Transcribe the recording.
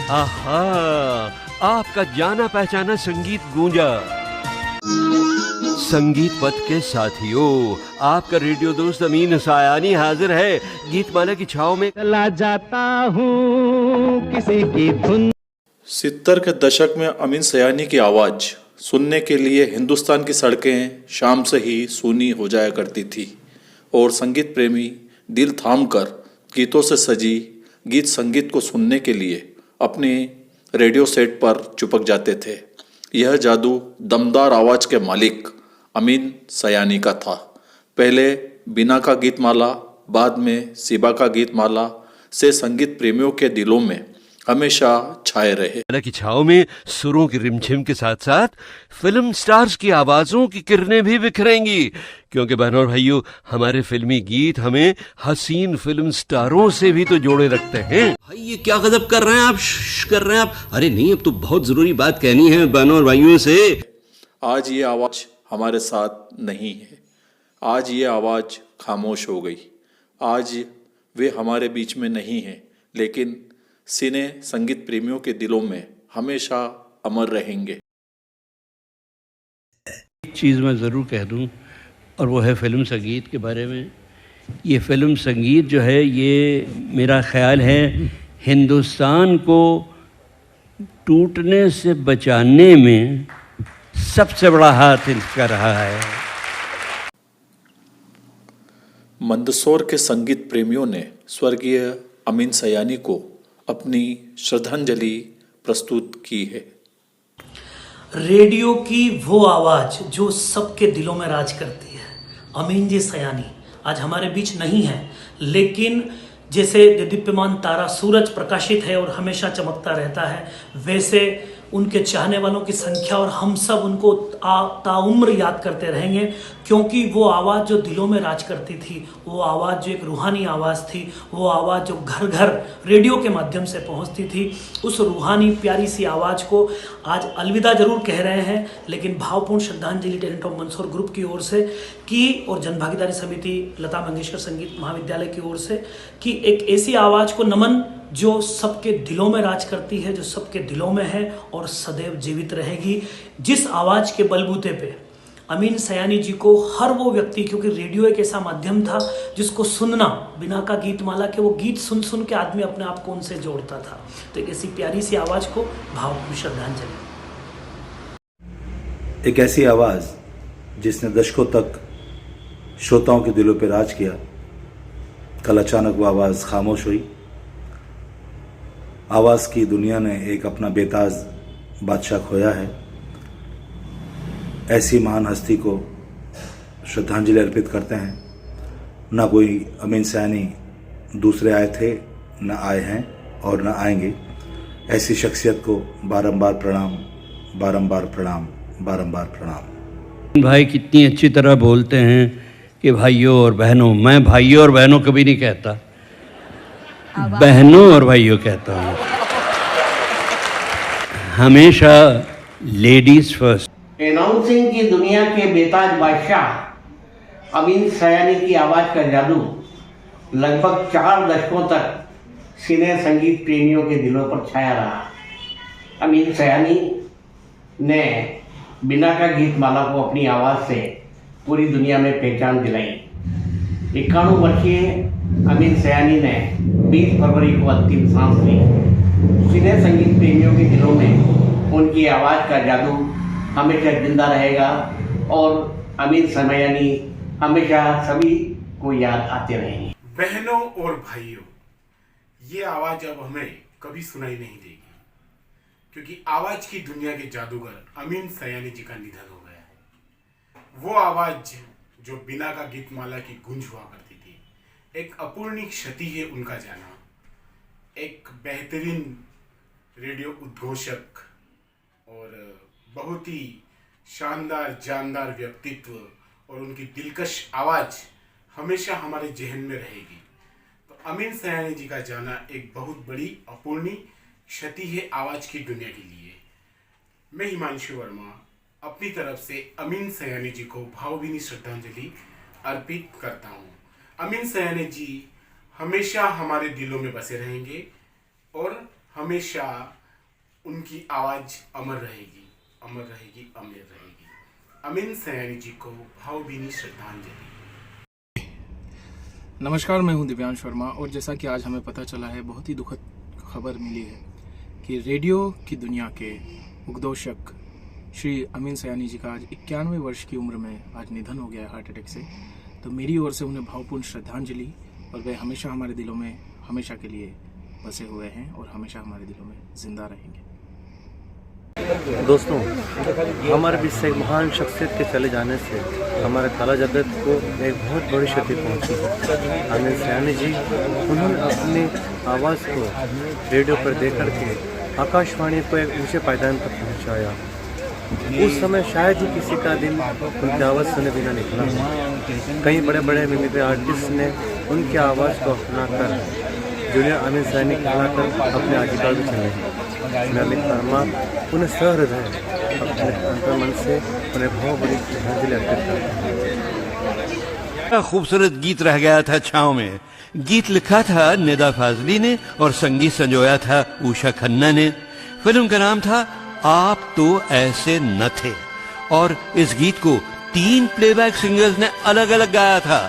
आहा, आपका जाना पहचाना संगीत गूंजा। संगीत पथ के साथियों, आपका रेडियो दोस्त अमीन सयानी हाजिर है गीतमाला की छाव में। चला जाता हूँ किसी की धुन। 70 के दशक में अमीन सयानी की आवाज़ सुनने के लिए हिंदुस्तान की सड़कें शाम से ही सूनी हो जाया करती थी और संगीत प्रेमी दिल थामकर गीतों से सजी गीत संगीत को सुनने के लिए अपने रेडियो सेट पर चिपक जाते थे। यह जादू दमदार आवाज़ के मालिक अमीन सयानी का था। पहले बीना का गीतमाला, बाद में सिबा का गीतमाला से संगीत प्रेमियों के दिलों में हमेशा छाए रहे। की छाव में सुरों की रिमझिम के साथ साथ फिल्म स्टार्स की आवाजों की किरणें भी बिखरेंगी, क्योंकि बहनों और भाइयों, हमारे फिल्मी गीत हमें हसीन फिल्म स्टारों से भी तो जोड़े रखते हैं। भाई ये क्या गजब कर रहे हैं आप, कर रहे हैं आप। अरे नहीं, अब तो बहुत जरूरी बात कहनी है बहनों और भाइयों से। आज ये आवाज़ हमारे साथ नहीं है, आज ये आवाज़ खामोश हो गई। आज वे हमारे बीच में नहीं है, लेकिन सिने संगीत प्रेमियों के दिलों में हमेशा अमर रहेंगे। एक चीज़ मैं ज़रूर कह दूं, और वो है फिल्म संगीत के बारे में। ये फिल्म संगीत जो है, ये मेरा ख्याल है हिंदुस्तान को टूटने से बचाने में सबसे बड़ा हाथ इसका रहा है। मंदसौर के संगीत प्रेमियों ने स्वर्गीय अमीन सयानी को अपनी श्रद्धांजलि प्रस्तुत की है। रेडियो की वो आवाज़ जो सबके दिलों में राज करती है, अमीन जी सयानी आज हमारे बीच नहीं है, लेकिन जैसे दीप्यमान तारा सूरज प्रकाशित है और हमेशा चमकता रहता है, वैसे उनके चाहने वालों की संख्या और हम सब उनको ताउम्र याद करते रहेंगे, क्योंकि वो आवाज़ जो दिलों में राज करती थी, वो आवाज़ जो एक रूहानी आवाज़ थी, वो आवाज़ जो घर घर रेडियो के माध्यम से पहुंचती थी, उस रूहानी प्यारी सी आवाज़ को आज अलविदा जरूर कह रहे हैं, लेकिन भावपूर्ण श्रद्धांजलि टैलेंट ऑफ मंदसौर ग्रुप की ओर से की और जनभागीदारी समिति लता मंगेशकर संगीत महाविद्यालय की ओर से कि एक ऐसी आवाज़ को नमन जो सबके दिलों में राज करती है, जो सबके दिलों में है और सदैव जीवित रहेगी। जिस आवाज़ के बलबूते पे अमीन सयानी जी को हर वो व्यक्ति, क्योंकि रेडियो एक ऐसा माध्यम था जिसको सुनना, बिना का गीतमाला के वो गीत सुन सुन के आदमी अपने आप को उनसे जोड़ता था, तो एक ऐसी प्यारी सी आवाज़ को भावपूर्ण श्रद्धांजलि। एक ऐसी आवाज़ जिसने दशकों तक श्रोताओं के दिलों पर राज किया, कल अचानक वो आवाज़ खामोश हुई। आवाज़ की दुनिया ने एक अपना बेताज बादशाह खोया है। ऐसी महान हस्ती को श्रद्धांजलि अर्पित करते हैं। ना कोई अमीन सयानी दूसरे आए थे, न आए हैं और न आएंगे। ऐसी शख्सियत को बारंबार प्रणाम, बारंबार प्रणाम, बारंबार प्रणाम। भाई कितनी अच्छी तरह बोलते हैं कि भाइयों और बहनों। मैं भाइयों और बहनों कभी नहीं कहता, बहनों और भाइयों कहता हूँ हमेशा। Ladies first. अनाउंसिंग की दुनिया के बेताज बादशाह अमीन सयानी की आवाज़ का जादू लगभग 4 दशकों तक सिने संगीत प्रेमियों के दिलों पर छाया रहा। अमीन सयानी ने बिना का गीतमाला को अपनी आवाज़ से पूरी दुनिया में पहचान दिलाई। 91 वर्षीय अमीन सयानी ने 20 फरवरी को अंतिम सांस ली। सिने संगीत प्रेमियों के दिलों में उनकी आवाज़ का जादू हमेशा जिंदा रहेगा और अमीन सयानी हमेशा सभी को याद आते रहेंगे। बहनों और भाइयों, ये आवाज़ अब हमें कभी सुनाई नहीं देगी, क्योंकि आवाज़ की दुनिया के जादूगर अमीन सयानी जी का निधन हो गया है। वो आवाज़ जो बिना का गीतमाला की गूंज हुआ करती थी, एक अपूर्णीय क्षति है उनका जाना। एक बेहतरीन रेडियो उद्घोषक और बहुत ही शानदार जानदार व्यक्तित्व और उनकी दिलकश आवाज़ हमेशा हमारे जहन में रहेगी। तो अमीन सयानी जी का जाना एक बहुत बड़ी अपूर्णीय क्षति है आवाज़ की दुनिया के लिए। मैं हिमांशु वर्मा अपनी तरफ से अमीन सयानी जी को भावभीनी श्रद्धांजलि अर्पित करता हूँ। अमीन सयानी जी हमेशा हमारे दिलों में बसे रहेंगे और हमेशा उनकी आवाज अमर रहेगी, अमर रहेगी, अमर रहेगी। अमीन सयानी जी को भावभीनी श्रद्धांजलि। नमस्कार, मैं हूं दिव्यांश वर्मा और जैसा कि आज हमें पता चला है, बहुत ही दुखद खबर मिली है कि रेडियो की दुनिया के उद्घोषक श्री अमीन सयानी जी का आज 91 वर्ष की उम्र में आज निधन हो गया है हार्ट अटैक से। तो मेरी ओर से उन्हें भावपूर्ण श्रद्धांजलि, और वे हमेशा हमारे दिलों में हमेशा के लिए बसे हुए हैं और हमेशा हमारे दिलों में जिंदा रहेंगे। दोस्तों, हमारे बीच से एक महान शख्सियत के चले जाने से हमारे कला जगत को एक बहुत बड़ी क्षति पहुंची है। अमीन सयानी जी, उन्होंने अपनी आवाज़ को रेडियो पर दे करके आकाशवाणी को एक ऊंचे पायदान पर पहुंचाया। उस समय शायद ही किसी का दिन उनकी आवाज़ सुने बिना निकला। कई बड़े बड़े मिमिक्री आर्टिस्ट ने उनकी आवाज़ को अपना कर जूनियर अमीन सयानी कहलाकर अपने आजीविका भी चले। मैं अमित वर्मा उन्हें सहृदय अपने अंतर्मन से उन्हें बहुत बड़ी श्रद्धांजलि अर्पित करता हूं। खूबसूरत गीत रह गया था छाँव में। गीत लिखा था निदा फाजली ने और संगीत संजोया था उषा खन्ना ने। फिल्म का नाम था आप तो ऐसे न थे, और इस गीत को 3 प्लेबैक सिंगर्स ने अलग अलग गाया था।